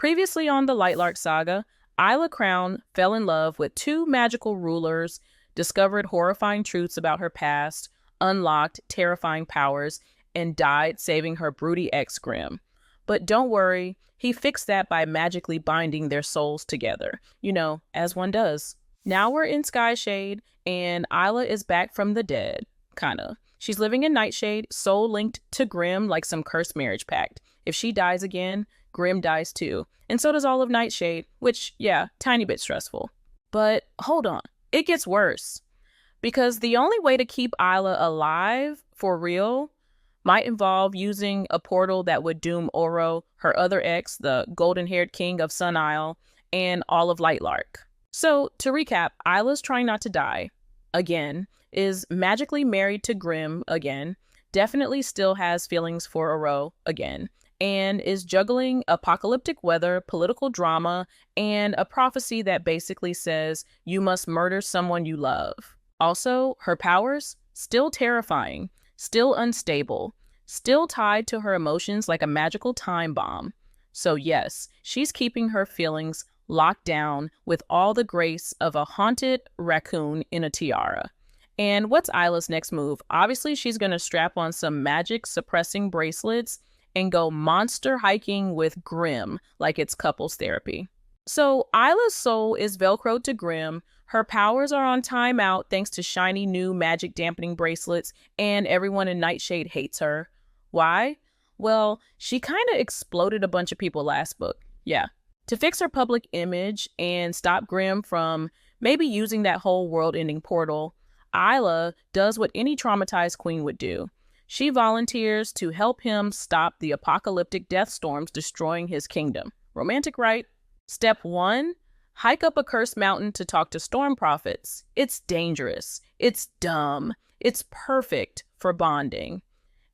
Previously on the Lightlark Saga, Isla Crown fell in love with two magical rulers, discovered horrifying truths about her past, unlocked terrifying powers, and died saving her broody ex Grimm. But don't worry, he fixed that by magically binding their souls together, as one does. Now we're in Skyshade, and Isla is back from the dead, kinda. She's living in Nightshade, soul linked to Grimm like some cursed marriage pact. If she dies again, Grimm dies too. And so does all of Nightshade, which, yeah, tiny bit stressful. But hold on, it gets worse. Because the only way to keep Isla alive, for real, might involve using a portal that would doom Oro, her other ex, the golden-haired king of Sun Isle, and all of Lightlark. So, to recap, Isla's trying not to die, again, is magically married to Grimm, again, definitely still has feelings for Oro, again, and is juggling apocalyptic weather, political drama, and a prophecy that basically says you must murder someone you love. Also, her powers, still terrifying, still unstable, still tied to her emotions like a magical time bomb. So yes, she's keeping her feelings locked down with all the grace of a haunted raccoon in a tiara. And what's Isla's next move? Obviously, she's going to strap on some magic suppressing bracelets and go monster hiking with Grimm like it's couples therapy. So Isla's soul is velcroed to Grimm, her powers are on timeout thanks to shiny new magic dampening bracelets, and everyone in Nightshade hates her. Why? Well, she kind of exploded a bunch of people last book. Yeah. To fix her public image and stop Grimm from maybe using that whole world-ending portal, Isla does what any traumatized queen would do. She volunteers to help him stop the apocalyptic death storms destroying his kingdom. Romantic, right? Step 1, hike up a cursed mountain to talk to storm prophets. It's dangerous. It's dumb. It's perfect for bonding.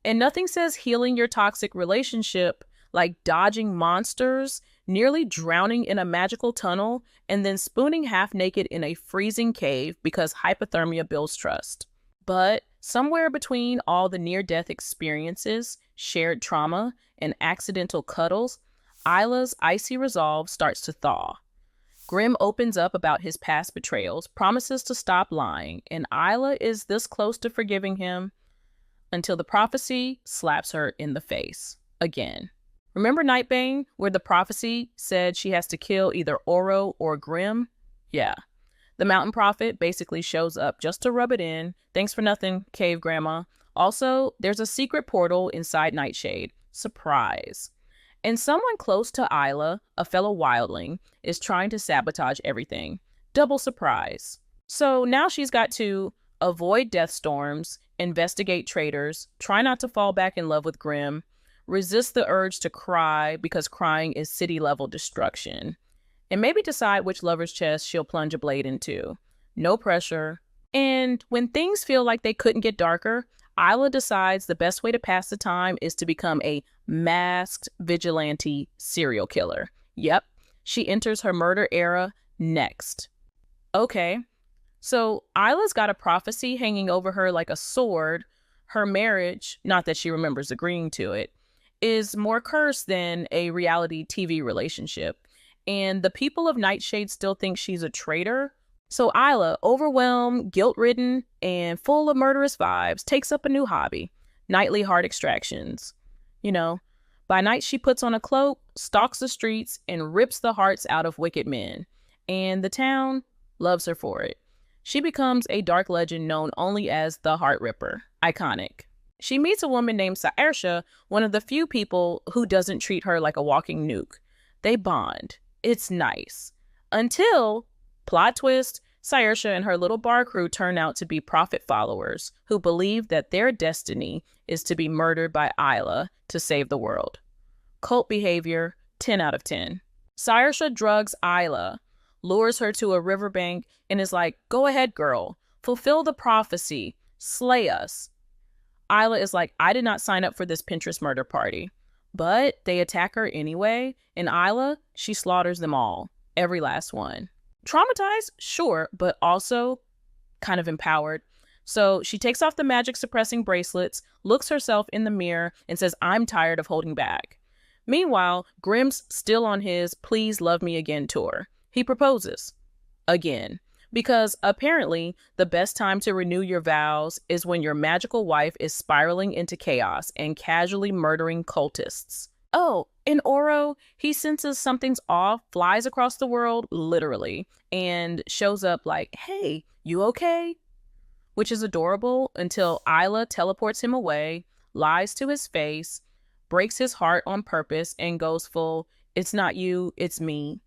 And nothing says healing your toxic relationship like dodging monsters, nearly drowning in a magical tunnel, and then spooning half naked in a freezing cave because hypothermia builds trust. But somewhere between all the near-death experiences, shared trauma, and accidental cuddles, Isla's icy resolve starts to thaw. Grimm opens up about his past betrayals, promises to stop lying, and Isla is this close to forgiving him until the prophecy slaps her in the face. Again. Remember Nightbane, where the prophecy said she has to kill either Oro or Grimm? Yeah. The mountain prophet basically shows up just to rub it in. Thanks for nothing, cave grandma. Also, there's a secret portal inside Nightshade. Surprise. And someone close to Isla, a fellow wildling, is trying to sabotage everything. Double surprise. So now she's got to avoid death storms, investigate traitors, try not to fall back in love with Grimm, resist the urge to cry because crying is city-level destruction, and maybe decide which lover's chest she'll plunge a blade into. No pressure. And when things feel like they couldn't get darker, Isla decides the best way to pass the time is to become a masked vigilante serial killer. Yep, she enters her murder era next. Okay, so Isla's got a prophecy hanging over her like a sword. Her marriage, not that she remembers agreeing to it, is more cursed than a reality TV relationship. And the people of Nightshade still think she's a traitor. So Isla, overwhelmed, guilt-ridden, and full of murderous vibes, takes up a new hobby, nightly heart extractions. By night she puts on a cloak, stalks the streets, and rips the hearts out of wicked men. And the town loves her for it. She becomes a dark legend known only as the Heart Ripper. Iconic. She meets a woman named Saoirse, one of the few people who doesn't treat her like a walking nuke. They bond. It's nice. Until, plot twist, Saoirse and her little bar crew turn out to be prophet followers who believe that their destiny is to be murdered by Isla to save the world. Cult behavior, 10 out of 10. Saoirse drugs Isla, lures her to a riverbank, and is like, "Go ahead, girl. Fulfill the prophecy. Slay us." Isla is like, "I did not sign up for this Pinterest murder party." But they attack her anyway, and Isla, she slaughters them all. Every last one. Traumatized? Sure, but also kind of empowered. So she takes off the magic suppressing bracelets, looks herself in the mirror, and says, "I'm tired of holding back." Meanwhile, Grimm's still on his Please Love Me Again tour. He proposes. Again. Because apparently, the best time to renew your vows is when your magical wife is spiraling into chaos and casually murdering cultists. Oh, in Oro, he senses something's off, flies across the world, literally, and shows up like, hey, you okay? Which is adorable until Isla teleports him away, lies to his face, breaks his heart on purpose, and goes full, it's not you, it's me.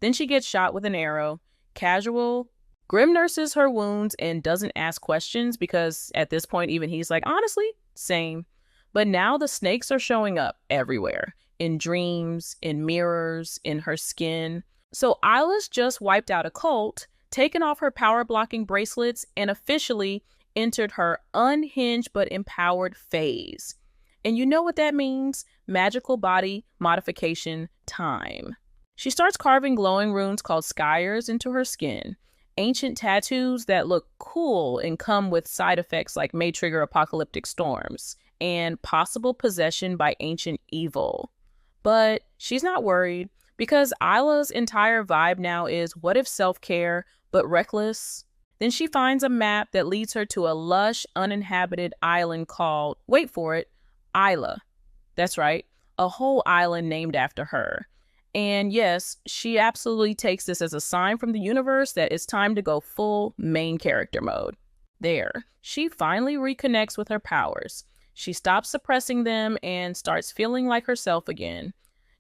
Then she gets shot with an arrow. Casual. Grimm nurses her wounds and doesn't ask questions because at this point, even he's like, honestly, same. But now the snakes are showing up everywhere. In dreams, in mirrors, in her skin. So Isla's just wiped out a cult, taken off her power-blocking bracelets, and officially entered her unhinged but empowered phase. And you know what that means? Magical body modification time. She starts carving glowing runes called Skyers into her skin. Ancient tattoos that look cool and come with side effects like may trigger apocalyptic storms and possible possession by ancient evil. But she's not worried because Isla's entire vibe now is what if self-care, but reckless? Then she finds a map that leads her to a lush, uninhabited island called, wait for it, Isla. That's right, a whole island named after her. And yes, she absolutely takes this as a sign from the universe that it's time to go full main character mode. There, she finally reconnects with her powers. She stops suppressing them and starts feeling like herself again.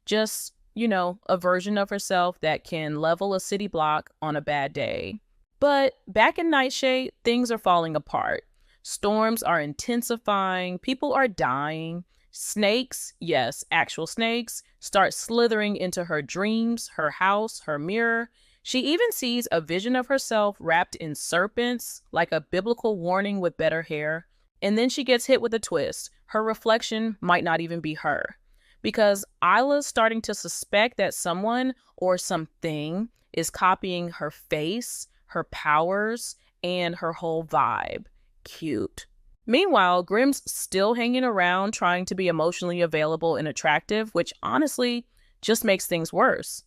Just, a version of herself that can level a city block on a bad day. But back in Nightshade, things are falling apart. Storms are intensifying, people are dying. Snakes, yes, actual snakes, start slithering into her dreams, her house, her mirror. She even sees a vision of herself wrapped in serpents, like a biblical warning with better hair. And then she gets hit with a twist. Her reflection might not even be her. Because Isla's starting to suspect that someone or something is copying her face, her powers, and her whole vibe. Cute. Meanwhile, Grimm's still hanging around trying to be emotionally available and attractive, which honestly just makes things worse.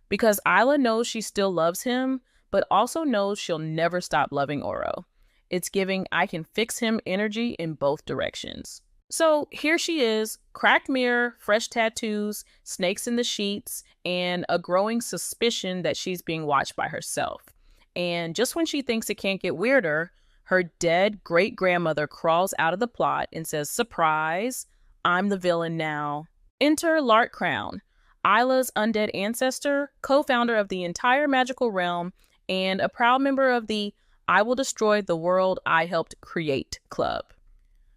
Because Isla knows she still loves him, but also knows she'll never stop loving Oro. It's giving I can fix him energy in both directions. So here she is, cracked mirror, fresh tattoos, snakes in the sheets, and a growing suspicion that she's being watched by herself. And just when she thinks it can't get weirder, her dead great-grandmother crawls out of the plot and says, surprise, I'm the villain now. Enter Lark Crown, Isla's undead ancestor, co-founder of the entire magical realm, and a proud member of the I Will Destroy the World I Helped Create Club.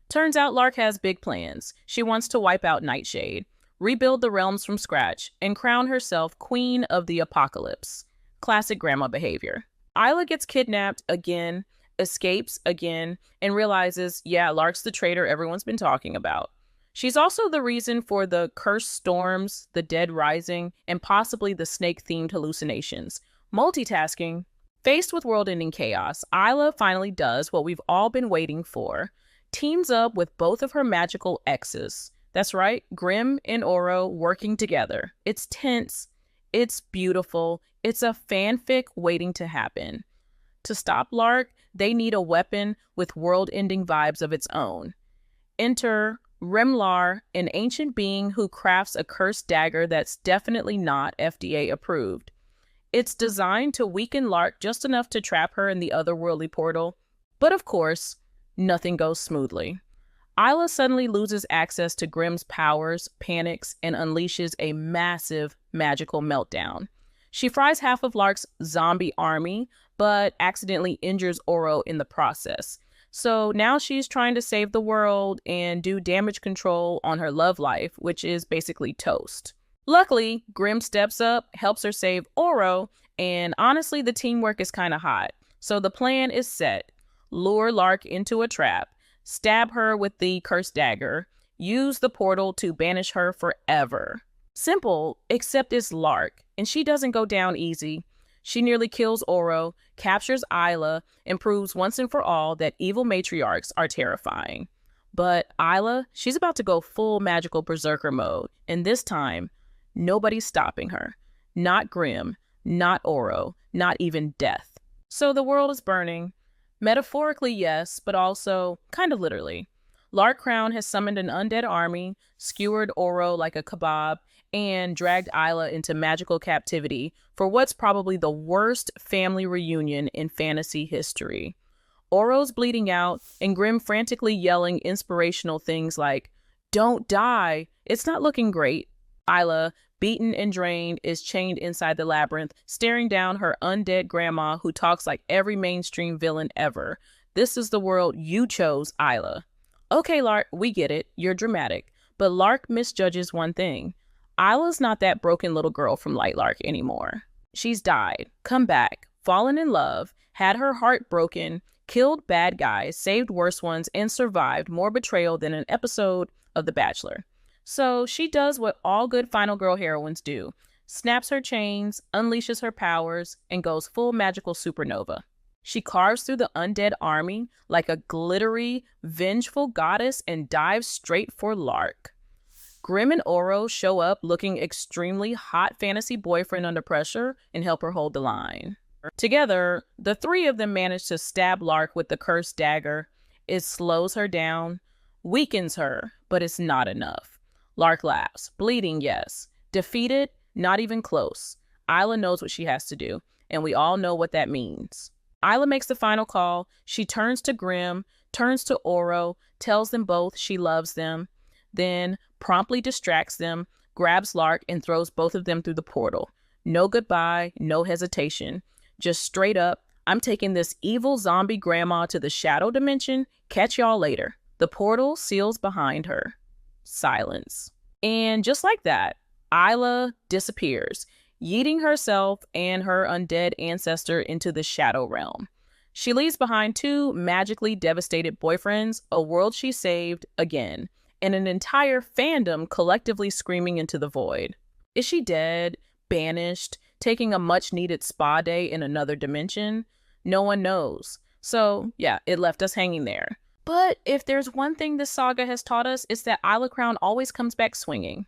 Turns out Lark has big plans. She wants to wipe out Nightshade, rebuild the realms from scratch, and crown herself Queen of the Apocalypse. Classic grandma behavior. Isla gets kidnapped again, escapes again, and realizes, yeah, Lark's the traitor everyone's been talking about. She's also the reason for the cursed storms, the dead rising, and possibly the snake-themed hallucinations. Multitasking. Faced with world-ending chaos, Isla finally does what we've all been waiting for. Teams up with both of her magical exes. That's right, Grimm and Oro working together. It's tense. It's beautiful. It's a fanfic waiting to happen. To stop Lark, they need a weapon with world-ending vibes of its own. Enter Remlar, an ancient being who crafts a cursed dagger that's definitely not FDA approved. It's designed to weaken Lark just enough to trap her in the otherworldly portal. But of course, nothing goes smoothly. Isla suddenly loses access to Grimm's powers, panics, and unleashes a massive magical meltdown. She fries half of Lark's zombie army, but accidentally injures Oro in the process. So now she's trying to save the world and do damage control on her love life, which is basically toast. Luckily, Grimm steps up, helps her save Oro, and honestly, the teamwork is kind of hot. So the plan is set. Lure Lark into a trap, stab her with the cursed dagger, use the portal to banish her forever. Simple, except it's Lark, and she doesn't go down easy. She nearly kills Oro, captures Isla, and proves once and for all that evil matriarchs are terrifying. But Isla, she's about to go full magical berserker mode, and this time, nobody's stopping her. Not Grimm, not Oro, not even death. So the world is burning. Metaphorically, yes, but also kind of literally. Lark Crown has summoned an undead army, skewered Oro like a kebab, and dragged Isla into magical captivity for what's probably the worst family reunion in fantasy history. Oro's bleeding out, and Grimm frantically yelling inspirational things like, "Don't die, it's not looking great." Isla, beaten and drained, is chained inside the labyrinth, staring down her undead grandma who talks like every mainstream villain ever. This is the world you chose, Isla. Okay, Lark, we get it, you're dramatic, but Lark misjudges one thing. Isla's not that broken little girl from Light Lark anymore. She's died, come back, fallen in love, had her heart broken, killed bad guys, saved worse ones, and survived more betrayal than an episode of The Bachelor. So she does what all good final girl heroines do, snaps her chains, unleashes her powers, and goes full magical supernova. She carves through the undead army like a glittery, vengeful goddess and dives straight for Lark. Grimm and Oro show up looking extremely hot fantasy boyfriend under pressure and help her hold the line. Together, the three of them manage to stab Lark with the cursed dagger. It slows her down, weakens her, but it's not enough. Lark laughs, bleeding, yes. Defeated, not even close. Isla knows what she has to do, and we all know what that means. Isla makes the final call. She turns to Grimm, turns to Oro, tells them both she loves them, then promptly distracts them, grabs Lark, and throws both of them through the portal. No goodbye, no hesitation. Just straight up, I'm taking this evil zombie grandma to the shadow dimension. Catch y'all later. The portal seals behind her. Silence. And just like that, Isla disappears, yeeting herself and her undead ancestor into the shadow realm. She leaves behind two magically devastated boyfriends, a world she saved again, and an entire fandom collectively screaming into the void. Is she dead? Banished? Taking a much-needed spa day in another dimension? No one knows. So, yeah, it left us hanging there. But if there's one thing this saga has taught us, it's that Isla Crown always comes back swinging.